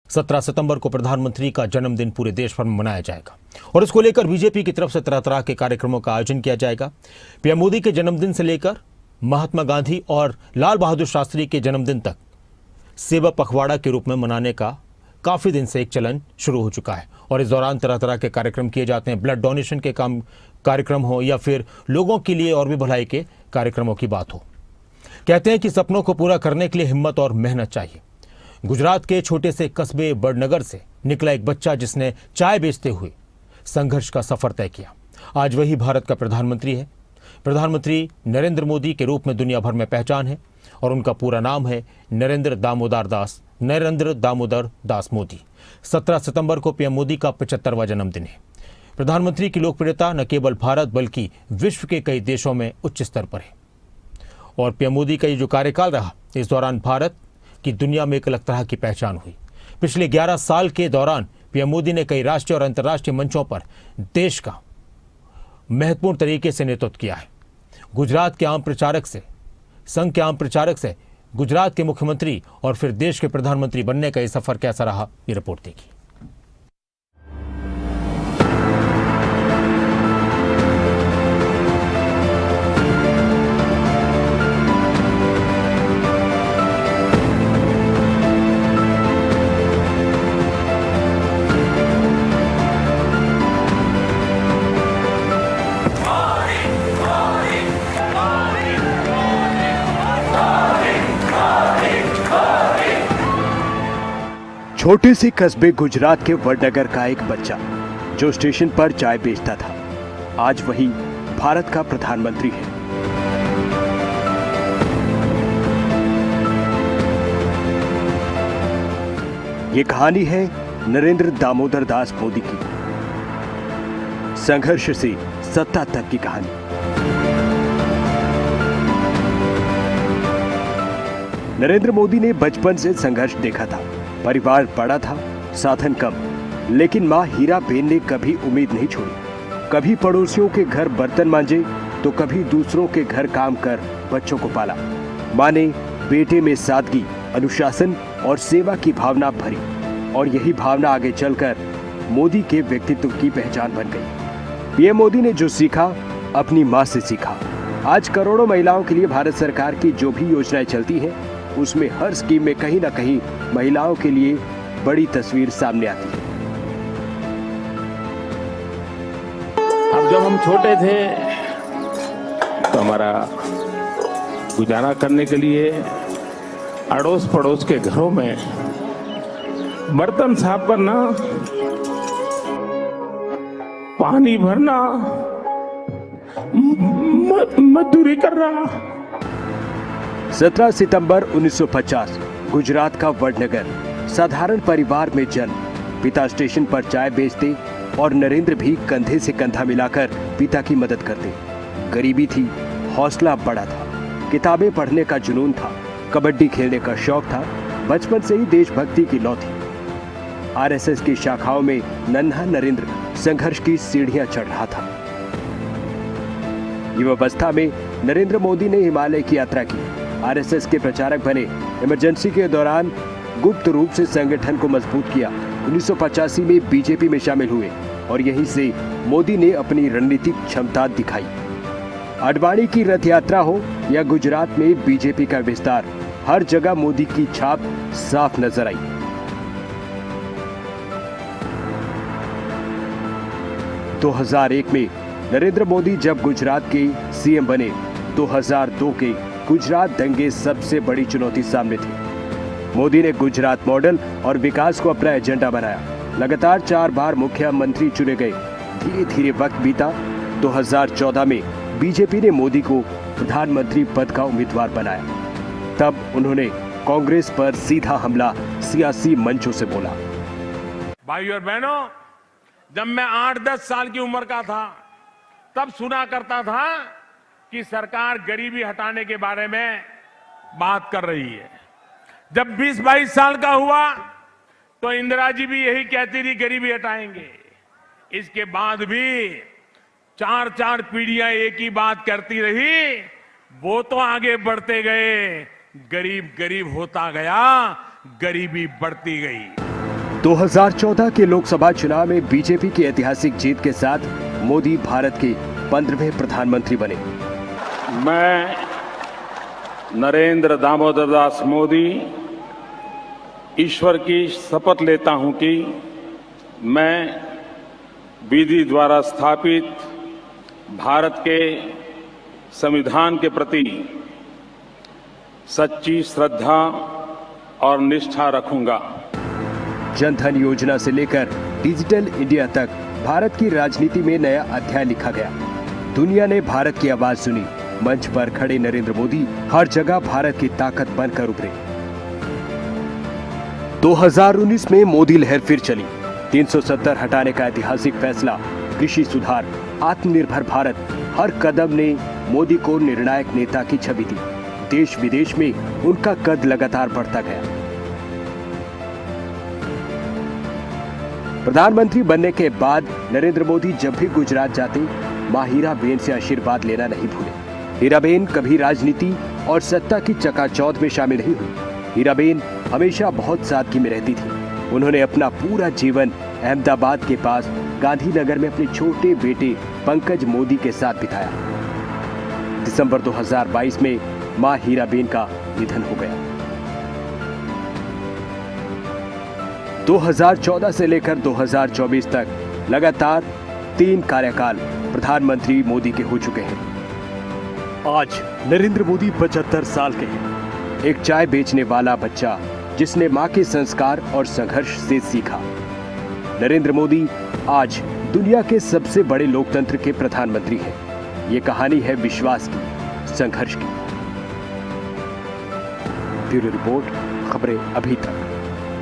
17 सितंबर को प्रधानमंत्री का जन्मदिन पूरे देश भर में मनाया जाएगा और इसको लेकर बीजेपी की तरफ से तरह तरह के कार्यक्रमों का आयोजन किया जाएगा। पीएम मोदी के जन्मदिन से लेकर महात्मा गांधी और लाल बहादुर शास्त्री के जन्मदिन तक सेवा पखवाड़ा के रूप में मनाने का काफी दिन से एक चलन शुरू हो चुका है और इस दौरान तरह तरह के कार्यक्रम किए जाते हैं। ब्लड डोनेशन के कार्यक्रम हो या फिर लोगों के लिए और भी भलाई के कार्यक्रमों की बात हो। कहते हैं कि सपनों को पूरा करने के लिए हिम्मत और मेहनत चाहिए। गुजरात के छोटे से कस्बे बड़नगर से निकला एक बच्चा जिसने चाय बेचते हुए संघर्ष का सफर तय किया। आज वही भारत का प्रधानमंत्री है। प्रधानमंत्री नरेंद्र मोदी के रूप में दुनिया भर में पहचान है और उनका पूरा नाम है नरेंद्र दामोदर दास मोदी। 17 सितंबर को पीएम मोदी का 75वां जन्मदिन है। प्रधानमंत्री की लोकप्रियता न केवल भारत बल्कि विश्व के कई देशों में उच्च स्तर पर है और पीएम मोदी का ये जो कार्यकाल रहा, इस दौरान भारत की दुनिया में एक अलग तरह की पहचान हुई। पिछले 11 साल के दौरान पीएम मोदी ने कई राष्ट्रीय और अंतर्राष्ट्रीय मंचों पर देश का महत्वपूर्ण तरीके से नेतृत्व किया है। गुजरात के आम प्रचारक से संघ के आम प्रचारक से गुजरात के मुख्यमंत्री और फिर देश के प्रधानमंत्री बनने का यह सफर कैसा रहा, ये रिपोर्ट देखिए। छोटे से कस्बे गुजरात के वडनगर का एक बच्चा जो स्टेशन पर चाय बेचता था, आज वही भारत का प्रधानमंत्री है। ये कहानी है नरेंद्र दामोदर दास मोदी की। संघर्ष से सत्ता तक की कहानी। नरेंद्र मोदी ने बचपन से संघर्ष देखा था। परिवार बड़ा था, साधन कम, लेकिन मां हीराबेन ने कभी उम्मीद नहीं छोड़ी। कभी पड़ोसियों के घर बर्तन मांजे तो कभी दूसरों के घर काम कर बच्चों को पाला। मां ने बेटे में सादगी, अनुशासन और सेवा की भावना भरी और यही भावना आगे चलकर मोदी के व्यक्तित्व की पहचान बन गई। पीएम मोदी ने जो सीखा अपनी मां से सीखा। आज करोड़ों महिलाओं के लिए भारत सरकार की जो भी योजनाएं चलती हैं, उसमें हर स्कीम में कहीं ना कहीं महिलाओं के लिए बड़ी तस्वीर सामने आती है। अब जब हम छोटे थे तो हमारा गुजारा करने के लिए अड़ोस पड़ोस के घरों में बर्तन साफ करना, पानी भरना, मजदूरी करना। 17 सितंबर 1950 गुजरात का वडनगर। साधारण परिवार में जन्म। पिता स्टेशन पर चाय बेचते और नरेंद्र भी कंधे से कंधा मिलाकर पिता की मदद करते। गरीबी थी, हौसला बड़ा था। किताबें पढ़ने का जुनून था, कबड्डी खेलने का शौक था। बचपन से ही देशभक्ति की लौ थी। आरएसएस की शाखाओं में नन्हा नरेंद्र संघर्ष की सीढ़ियां चढ़ रहा था। युवावस्था में नरेंद्र मोदी ने हिमालय की यात्रा की। आरएसएस के प्रचारक बने। इमरजेंसी के दौरान गुप्त रूप से संगठन को मजबूत किया। 1985 में बीजेपी में शामिल हुए और यहीं से मोदी ने अपनी रणनीतिक क्षमता दिखाई। आडवाणी की रथ यात्रा हो या गुजरात में बीजेपी का विस्तार, हर जगह मोदी की छाप साफ नजर आई। - 2001 में नरेंद्र मोदी जब गुजरात के सीएम बने, 2002 के गुजरात दंगे सबसे बड़ी चुनौती सामने थी। मोदी ने गुजरात मॉडल और विकास को अपना एजेंडा बनाया। लगातार 4 बार मुख्यमंत्री चुने गए। धीरे धीरे वक्त बीता। 2014 में बीजेपी ने मोदी को प्रधानमंत्री पद का उम्मीदवार बनाया। तब उन्होंने कांग्रेस पर सीधा हमला सियासी मंचों से बोला। भाइयों और बहनों, जब मैं 8-10 साल की उम्र का था, तब सुना करता था कि सरकार गरीबी हटाने के बारे में बात कर रही है। जब 20-22 साल का हुआ तो इंदिरा जी भी यही कहती थी, गरीबी हटाएंगे। इसके बाद भी 4-4 पीढ़ियां एक ही बात करती रही, वो तो आगे बढ़ते गए, गरीब गरीब होता गया, गरीबी बढ़ती गई। 2014 के लोकसभा चुनाव में बीजेपी की ऐतिहासिक जीत के साथ मोदी भारत के 15वें प्रधानमंत्री बने। मैं नरेंद्र दामोदर दास मोदी ईश्वर की शपथ लेता हूं कि मैं विधि द्वारा स्थापित भारत के संविधान के प्रति सच्ची श्रद्धा और निष्ठा रखूंगा। जनधन योजना से लेकर डिजिटल इंडिया तक भारत की राजनीति में नया अध्याय लिखा गया। दुनिया ने भारत की आवाज सुनी। मंच पर खड़े नरेंद्र मोदी हर जगह भारत की ताकत बनकर उभरे। 2019 में मोदी लहर फिर चली। 370 हटाने का ऐतिहासिक फैसला, कृषि सुधार, आत्मनिर्भर भारत, हर कदम ने मोदी को निर्णायक नेता की छवि दी। देश विदेश में उनका कद लगातार बढ़ता गया। प्रधानमंत्री बनने के बाद नरेंद्र मोदी जब भी गुजरात जाते, मां हीराबेन से आशीर्वाद लेना नहीं भूले। हीराबेन कभी राजनीति और सत्ता की चकाचौंध में शामिल नहीं हुई। हीराबेन हमेशा बहुत सादगी में रहती थी। उन्होंने अपना पूरा जीवन अहमदाबाद के पास गांधीनगर में अपने छोटे बेटे पंकज मोदी के साथ बिताया। दिसंबर 2022 में मां हीराबेन का निधन हो गया। 2014 से लेकर 2024 तक लगातार 3 कार्यकाल प्रधानमंत्री मोदी के हो चुके हैं। आज नरेंद्र मोदी 75 साल के हैं। एक चाय बेचने वाला बच्चा जिसने मां के संस्कार और संघर्ष से सीखा। नरेंद्र मोदी आज दुनिया के सबसे बड़े लोकतंत्र के प्रधानमंत्री हैं। ये कहानी है विश्वास की, संघर्ष की। ब्यूरो रिपोर्ट, खबरें अभी तक।